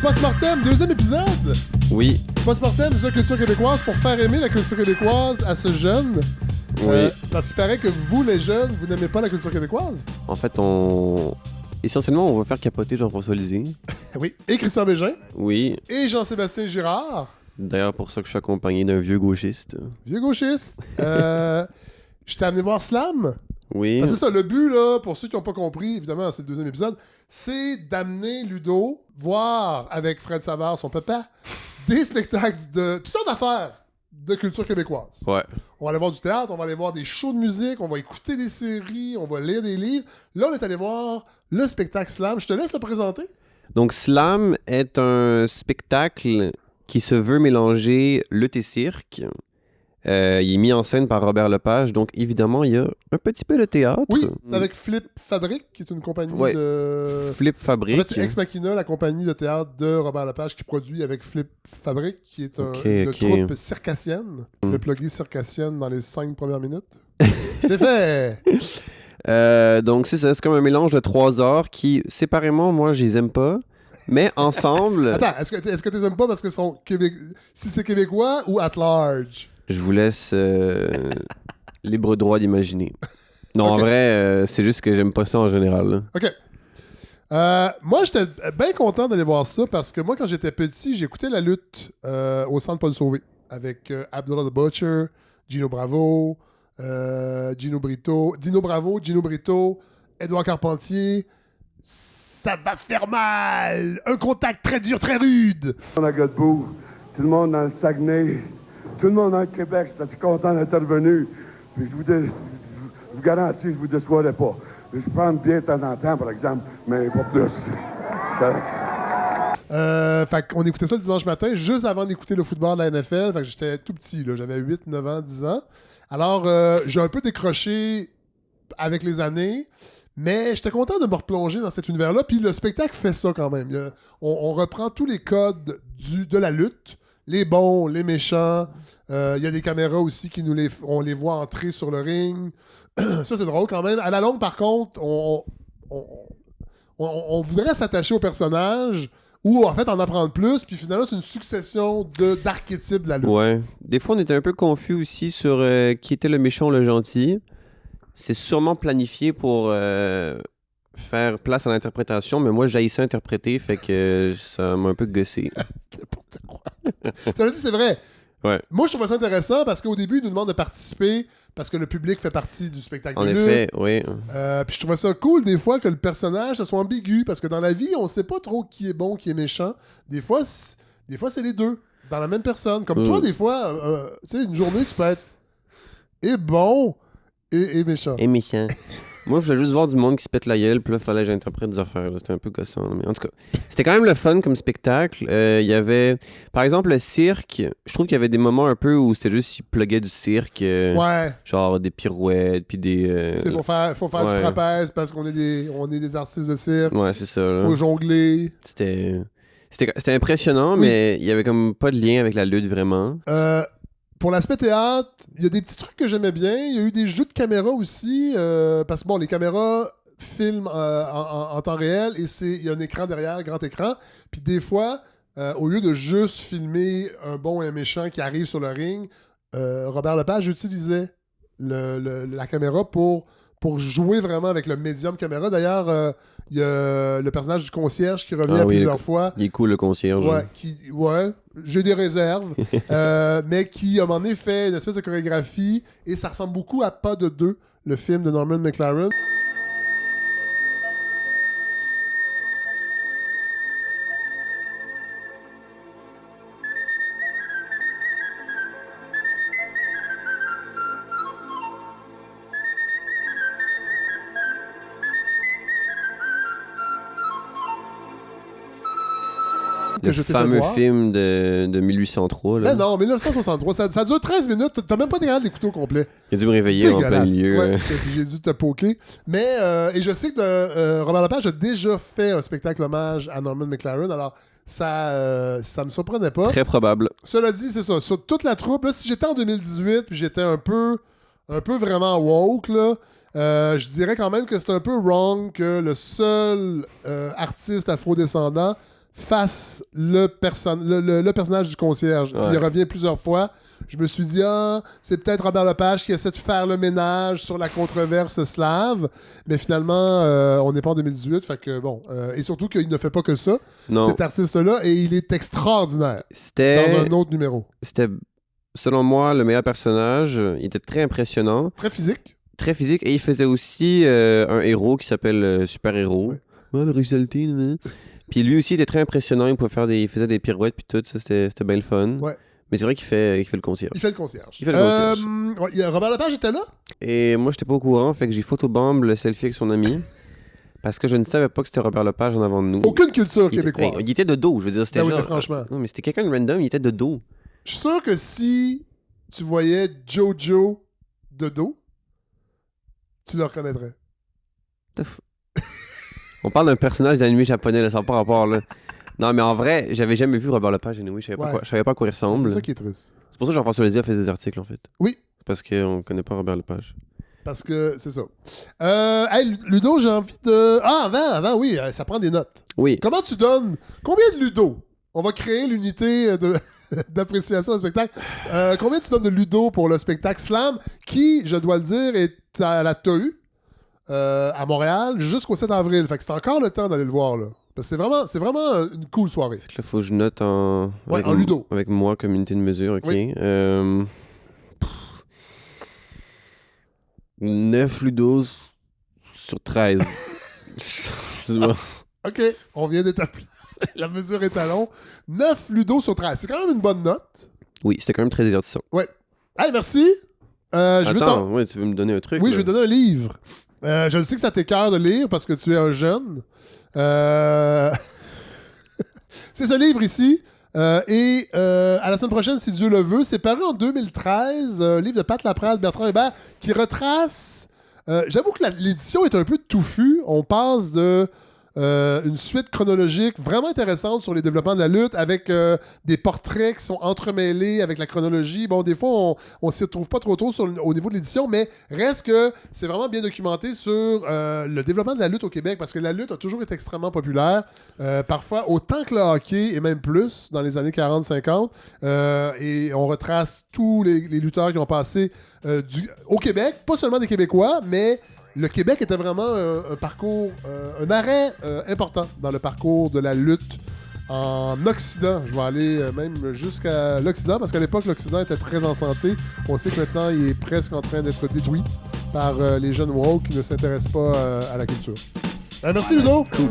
Post-Mortem, deuxième épisode. Oui. Post-Mortem, c'est la culture québécoise pour faire aimer la culture québécoise à ce jeune. Oui. Parce qu'il paraît que vous, les jeunes, vous n'aimez pas la culture québécoise. En fait, essentiellement, on va faire capoter Jean-François Lisée. Oui. Et Christian Bégin. Oui. Et Jean-Sébastien Girard. D'ailleurs, pour ça que je suis accompagné d'un vieux gauchiste. Vieux gauchiste. Je t'ai amené voir Slam. Oui. Parce que c'est ça, le but, là, pour ceux qui n'ont pas compris, évidemment, c'est le deuxième épisode, c'est d'amener Ludo voir avec Fred Savard, son papa, des spectacles de toutes sortes d'affaires de culture québécoise. Ouais. On va aller voir du théâtre, on va aller voir des shows de musique, on va écouter des séries, on va lire des livres. Là, on est allé voir le spectacle Slam. Je te laisse le présenter. Donc, Slam est un spectacle qui se veut mélanger lutte et cirque. Il est mis en scène par Robert Lepage, donc évidemment, il y a un petit peu de théâtre. Oui, c'est avec Flip Fabric, qui est une compagnie de... Flip Fabric. En fait, c'est Ex Machina, la compagnie de théâtre de Robert Lepage, qui produit avec Flip Fabric, qui est une troupe circassienne. Je vais plugger circassienne dans les 5 premières minutes. C'est fait! Donc, c'est ça, c'est comme un mélange de 3 arts qui, séparément, moi, je les aime pas. Mais ensemble... Attends, est-ce que tu les aimes pas parce que sont si c'est québécois ou at large? Je vous laisse libre droit d'imaginer. Non, en vrai, c'est juste que j'aime pas ça en général. Là. OK. Moi, j'étais bien content d'aller voir ça parce que moi, quand j'étais petit, j'écoutais la lutte au Centre Paul Sauvé avec Abdullah the Butcher, Gino Bravo, Dino Bravo, Gino Brito, Édouard Carpentier. Ça va faire mal! Un contact très dur, très rude! Tout le monde à Godbout, tout le monde dans le Saguenay, tout le monde dans le Québec, je suis content d'être revenu. Puis je vous garantis, je vous déçoirai pas. Je prends une bière de temps en temps, par exemple, mais pas plus. Fait qu'on écoutait ça le dimanche matin, juste avant d'écouter le football de la NFL. Fait que j'étais tout petit, là. J'avais 8, 9 ans, 10 ans. Alors, j'ai un peu décroché avec les années, mais j'étais content de me replonger dans cet univers-là. Puis le spectacle fait ça quand même. On reprend tous les codes de la lutte. Les bons, les méchants. Il y a des caméras aussi qui on les voit entrer sur le ring. Ça, c'est drôle quand même. À la longue, par contre, on voudrait s'attacher au personnage ou en fait en apprendre plus. Puis finalement, c'est une succession d'archétypes de la lutte. Ouais. Des fois, on était un peu confus aussi sur qui était le méchant ou le gentil. C'est sûrement planifié pour faire place à l'interprétation, mais moi, j'haïssais interpréter, fait que ça m'a un peu gossé. N'importe quoi. Tu l'as dit, c'est vrai. Ouais. Moi, je trouve ça intéressant parce qu'au début, ils nous demandent de participer parce que le public fait partie du spectacle En de lutte. effet, oui. Puis je trouvais ça cool des fois que le personnage soit ambigu parce que dans la vie, on sait pas trop qui est bon, qui est méchant. Des fois, c'est les deux dans la même personne. Comme toi, des fois, tu sais, une journée, tu peux être et bon et méchant. Et méchant. Moi, je voulais juste voir du monde qui se pète la gueule, puis là, il fallait que j'interprète des affaires. Là. C'était un peu gossant. Là. Mais en tout cas, c'était quand même le fun comme spectacle. Il y avait, par exemple, le cirque. Je trouve qu'il y avait des moments un peu où c'était juste, ils pluguaient du cirque. Ouais. Genre des pirouettes, puis des... Faut faire du trapèze parce qu'on est des artistes de cirque. Ouais, c'est ça. Là. Faut jongler. C'était impressionnant, mais il y avait comme pas de lien avec la lutte, vraiment. Pour l'aspect théâtre, il y a des petits trucs que j'aimais bien. Il y a eu des jeux de caméra aussi. Parce que bon, les caméras filment en temps réel et il y a un écran derrière, grand écran. Puis des fois, au lieu de juste filmer un bon et un méchant qui arrive sur le ring, Robert Lepage utilisait la caméra pour jouer vraiment avec le médium caméra. D'ailleurs, il y a le personnage du concierge qui revient plusieurs fois. Il est cool, le concierge. Ouais, j'ai des réserves. Mais qui, à un moment donné, fait une espèce de chorégraphie et ça ressemble beaucoup à Pas de deux, le film de Norman McLaren. Le fameux film de 1803. Là. Mais non, 1963. Ça dure 13 minutes. T'as même pas été capable d'écouter au complet. Il a dû me réveiller en plein milieu. Ouais, j'ai dû te poker. Mais, et je sais que Robert Lepage a déjà fait un spectacle hommage à Norman McLaren. Alors, ça me surprenait pas. Très probable. Cela dit, c'est ça. Sur toute la troupe, là, si j'étais en 2018 puis j'étais un peu vraiment woke, là, je dirais quand même que c'est un peu wrong que le seul artiste afrodescendant fasse le personnage du concierge. Ouais. Il revient plusieurs fois. Je me suis dit, c'est peut-être Robert Lepage qui essaie de faire le ménage sur la controverse slave. Mais finalement, on n'est pas en 2018. Fait que bon. Et surtout qu'il ne fait pas que ça, Non. cet artiste-là, et il est extraordinaire dans C'était, un autre numéro. selon moi, le meilleur personnage. Il était très impressionnant, Très physique. très physique, et il faisait aussi un héros qui s'appelle Super Héros. Ouais. L'originalité, Puis lui aussi, il était très impressionnant. Il faisait des pirouettes, puis tout. Ça, c'était bien le fun. Ouais. Mais c'est vrai qu'il fait le concierge. Il fait le concierge. Il fait le concierge. Robert Lepage était là? Et moi, j'étais pas au courant, fait que j'ai photobomb le selfie avec son ami. Parce que je ne savais pas que c'était Robert Lepage en avant de nous. Aucune culture Il était, québécoise. il était de dos, je veux dire. C'était Ah oui, genre. mais franchement. Non, mais c'était quelqu'un de random, il était de dos. Je suis sûr que si tu voyais Jojo de dos, tu le reconnaîtrais. On parle d'un personnage d'anime japonais, là, ça n'a pas rapport, là. Non, mais en vrai, j'avais jamais vu Robert Lepage, anyway, je savais pas à quoi il ressemble. C'est ça qui est triste. C'est pour ça que Jean-François Lézard fait des articles, en fait. Oui. Parce qu'on connaît pas Robert Lepage. Parce que c'est ça. Hey, Ludo, j'ai envie de... Ah, avant, oui, ça prend des notes. Oui. Comment tu donnes... Combien de Ludo? On va créer l'unité d'appréciation au spectacle. Combien tu donnes de Ludo pour le spectacle Slam, qui, je dois le dire, est à la TAU, à Montréal, jusqu'au 7 avril. Fait que c'est encore le temps d'aller le voir, là. Parce que c'est vraiment une cool soirée. Fait que là, faut que je note en... Ouais, en Ludo. Avec moi, comme unité de mesure, OK. Oui. 9 Ludos sur 13. OK, on vient d'établir la mesure étalon. 9 Ludo sur 13. C'est quand même une bonne note. Oui, c'était quand même très divertissant. Ouais. Hey, merci. Attends, ouais, tu veux me donner un truc? Oui, là? je vais donner un livre. Je sais que ça t'écoeure de lire parce que tu es un jeune. C'est ce livre ici. Et à la semaine prochaine, si Dieu le veut, c'est paru en 2013, un livre de Pat Laprade, Bertrand Hébert, qui retrace... J'avoue que l'édition est un peu touffue. On passe de une suite chronologique vraiment intéressante sur les développements de la lutte avec des portraits qui sont entremêlés avec la chronologie. Bon, des fois, on s'y retrouve pas trop tôt au niveau de l'édition, mais reste que c'est vraiment bien documenté sur le développement de la lutte au Québec parce que la lutte a toujours été extrêmement populaire, parfois autant que le hockey et même plus dans les années 40-50. Et on retrace tous les lutteurs qui ont passé au Québec, pas seulement des Québécois, mais le Québec était vraiment un parcours, un arrêt important dans le parcours de la lutte en Occident. Je vais aller même jusqu'à l'Occident, parce qu'à l'époque, l'Occident était très en santé. On sait que maintenant, il est presque en train d'être détruit par les jeunes woke qui ne s'intéressent pas à la culture. Merci, Ludo! Cool.